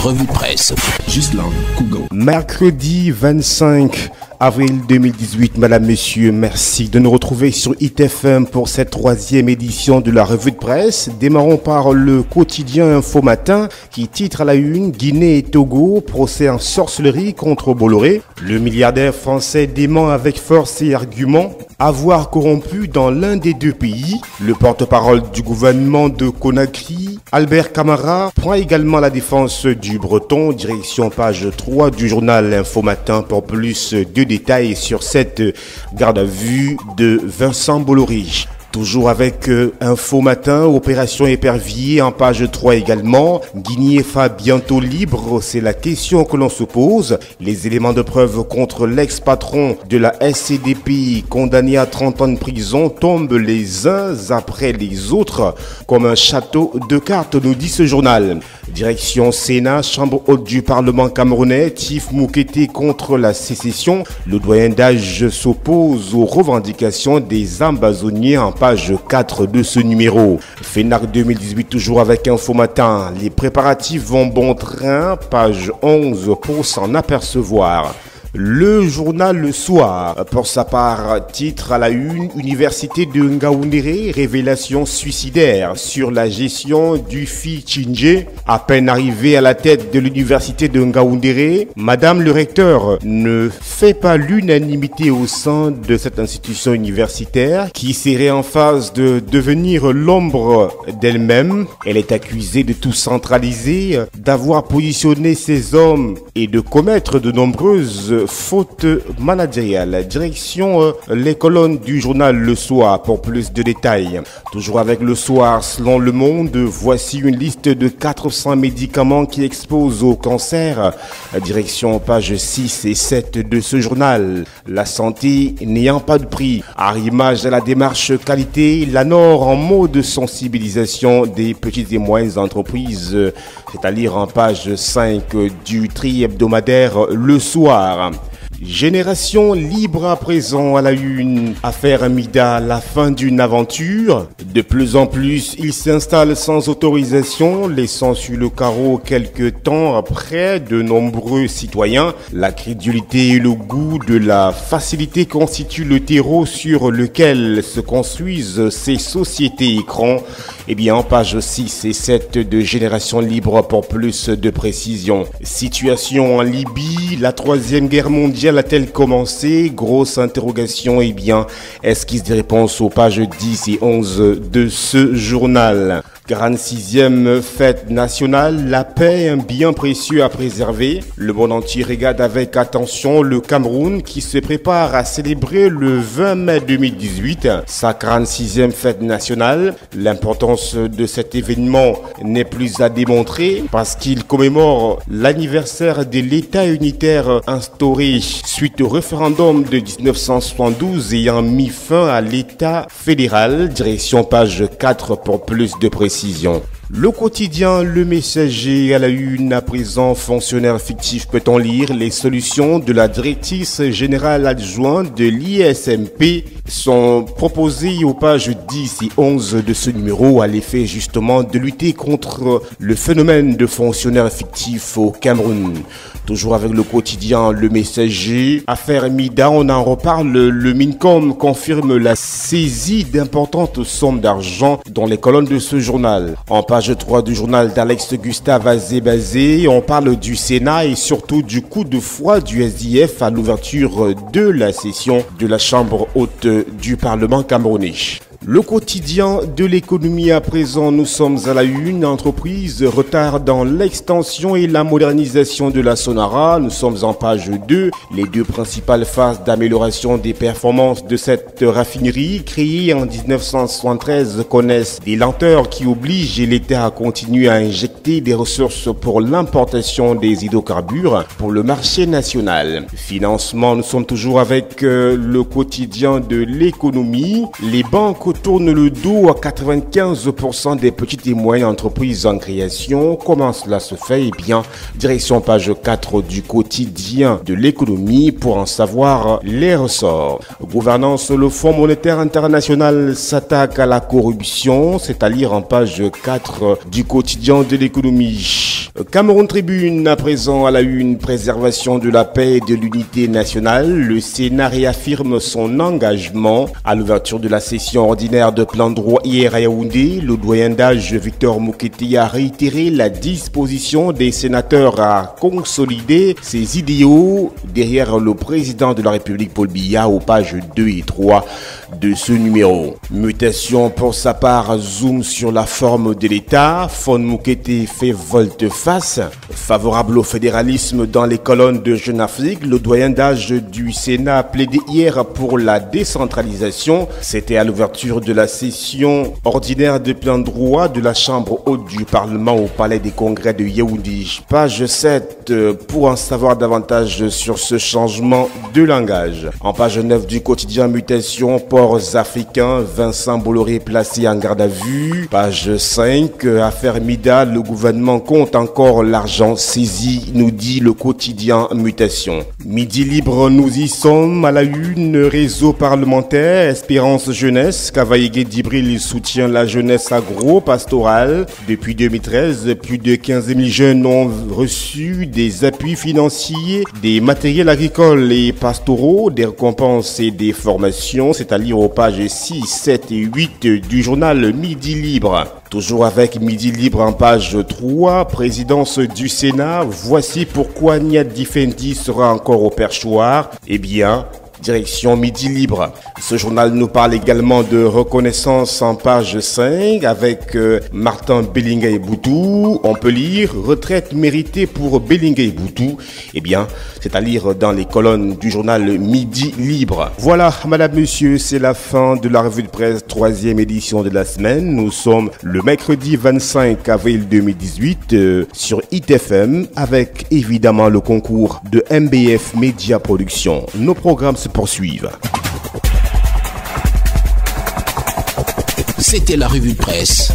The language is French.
revue de presse. Ghislain Cougon. Mercredi 25 avril 2018, madame, monsieur, merci de nous retrouver sur ITFM pour cette troisième édition de la revue de presse. Démarrons par le quotidien Info Matin qui titre à la une: Guinée et Togo, procès en sorcellerie contre Bolloré. Le milliardaire français dément avec force et argument avoir corrompu dans l'un des deux pays. Le porte-parole du gouvernement de Conakry, Albert Camara, prend également la défense du Breton. Direction page 3 du journal Info Matin pour plus de détails sur cette garde à vue de Vincent Bolloré. Toujours avec Info Matin, opération épervier en page 3 également. Guinée FA bientôt libre, c'est la question que l'on se pose. Les éléments de preuve contre l'ex-patron de la SCDP condamné à 30 ans de prison tombent les uns après les autres comme un château de cartes, nous dit ce journal. Direction Sénat, chambre haute du Parlement camerounais, Tif Moukete contre la sécession. Le doyen d'âge s'oppose aux revendications des Amazoniens en page 4 de ce numéro. FENAC 2018 toujours avec Info Matin. Les préparatifs vont bon train, page 11 pour s'en apercevoir. Le journal Le Soir, pour sa part, titre à la une: Université de Ngaoundéré, révélation suicidaire sur la gestion du Fichinje. À peine arrivée à la tête de l'université de Ngaoundéré, Madame le recteur ne fait pas l'unanimité au sein de cette institution universitaire qui serait en phase de devenir l'ombre d'elle-même. Elle est accusée de tout centraliser, d'avoir positionné ses hommes et de commettre de nombreuses faute managériale. Direction les colonnes du journal Le Soir pour plus de détails. Toujours avec Le Soir, selon Le Monde, voici une liste de 400 médicaments qui exposent au cancer. Direction page 6 et 7 de ce journal. La santé n'ayant pas de prix. Arrimage à la démarche qualité, l'ANOR en mode sensibilisation des petites et moyennes entreprises. C'est à lire en page 5 du tri-hebdomadaire Le Soir. Génération libre à présent à la une. Affaire Mida, la fin d'une aventure. De plus en plus, il s'installe sans autorisation, laissant sur le carreau quelques temps après de nombreux citoyens. La crédulité et le goût de la facilité constituent le terreau sur lequel se construisent ces sociétés écrans. Eh bien, en page 6 et 7 de Génération libre pour plus de précision. Situation en Libye, la troisième guerre mondiale a-t-elle commencé? Grosse interrogation. Eh bien, esquisse des réponses aux pages 10 et 11 de ce journal. 46e fête nationale, la paix, un bien précieux à préserver. Le monde entier regarde avec attention le Cameroun qui se prépare à célébrer le 20 mai 2018 sa 46e fête nationale. L'importance de cet événement n'est plus à démontrer parce qu'il commémore l'anniversaire de l'État unitaire instauré suite au référendum de 1972 ayant mis fin à l'État fédéral. Direction page 4 pour plus de précision. Le quotidien Le Messager à la une à présent, fonctionnaire fictif, peut-on lire les solutions de la directrice générale adjointe de l'ISMP sont proposées aux pages 10 et 11 de ce numéro à l'effet justement de lutter contre le phénomène de fonctionnaires fictifs au Cameroun. Toujours avec le quotidien Le Messager, affaire Mida, on en reparle. Le Mincom confirme la saisie d'importantes sommes d'argent dans les colonnes de ce journal. En page 3 du journal d'Alex Gustave Azébazé, on parle du Sénat et surtout du coup de froid du SDF à l'ouverture de la session de la Chambre haute du Parlement camerounais. Le quotidien de l'économie à présent, nous sommes à la une. Entreprise, retard dans l'extension et la modernisation de la Sonara. Nous sommes en page 2. Les deux principales phases d'amélioration des performances de cette raffinerie créée en 1973 connaissent des lenteurs qui obligent l'État à continuer à injecter des ressources pour l'importation des hydrocarbures pour le marché national. Financement, nous sommes toujours avec le quotidien de l'économie. Les banques tourne le dos à 95% des petites et moyennes entreprises en création. Comment cela se fait? Eh bien, direction page 4 du quotidien de l'économie pour en savoir les ressorts. Gouvernance, le Fonds monétaire international s'attaque à la corruption, c'est à lire en page 4 du quotidien de l'économie. Cameroun Tribune, à présent à la une, préservation de la paix et de l'unité nationale. Le Sénat réaffirme son engagement. À l'ouverture de la session ordinaire de plein droit hier à Yaoundé, le doyen d'âge Victor Mouketi a réitéré la disposition des sénateurs à consolider ses idéaux derrière le président de la République Paul Biya aux pages 2 et 3 de ce numéro. Mutation pour sa part, zoom sur la forme de l'État. Fon Mouketi fait volte-face. Favorable au fédéralisme dans les colonnes de Jeune Afrique, le doyen d'âge du Sénat a plaidé hier pour la décentralisation. C'était à l'ouverture de la session ordinaire de plein droit de la Chambre haute du Parlement au Palais des Congrès de Yaoundé. Page 7 pour en savoir davantage sur ce changement de langage. En page 9 du quotidien Mutation, ports africains, Vincent Bolloré placé en garde à vue. Page 5, affaire Mida, le gouvernement compte encore l'argent saisi, nous dit le quotidien Mutation. Midi libre, nous y sommes à la une, réseau parlementaire, Espérance Jeunesse, Kavaïgué Dibril soutient la jeunesse agro-pastorale. Depuis 2013, plus de 15 000 jeunes ont reçu des appuis financiers, des matériels agricoles et pastoraux, des récompenses et des formations. C'est à lire aux pages 6, 7 et 8 du journal Midi Libre. Toujours avec Midi Libre en page 3, présidence du Sénat, voici pourquoi Niad Difendi sera encore au perchoir. Eh bien, direction Midi Libre. Ce journal nous parle également de reconnaissance en page 5 avec Martin Belingay Boutou. On peut lire retraite méritée pour Belingay Boutou. Eh bien, c'est à lire dans les colonnes du journal Midi Libre. Voilà, madame, monsieur, c'est la fin de la revue de presse, 3e édition de la semaine. Nous sommes le mercredi 25 avril 2018 sur ITFM avec évidemment le concours de MBF Média Production. Nos programmes se poursuivent. C'était la revue de presse.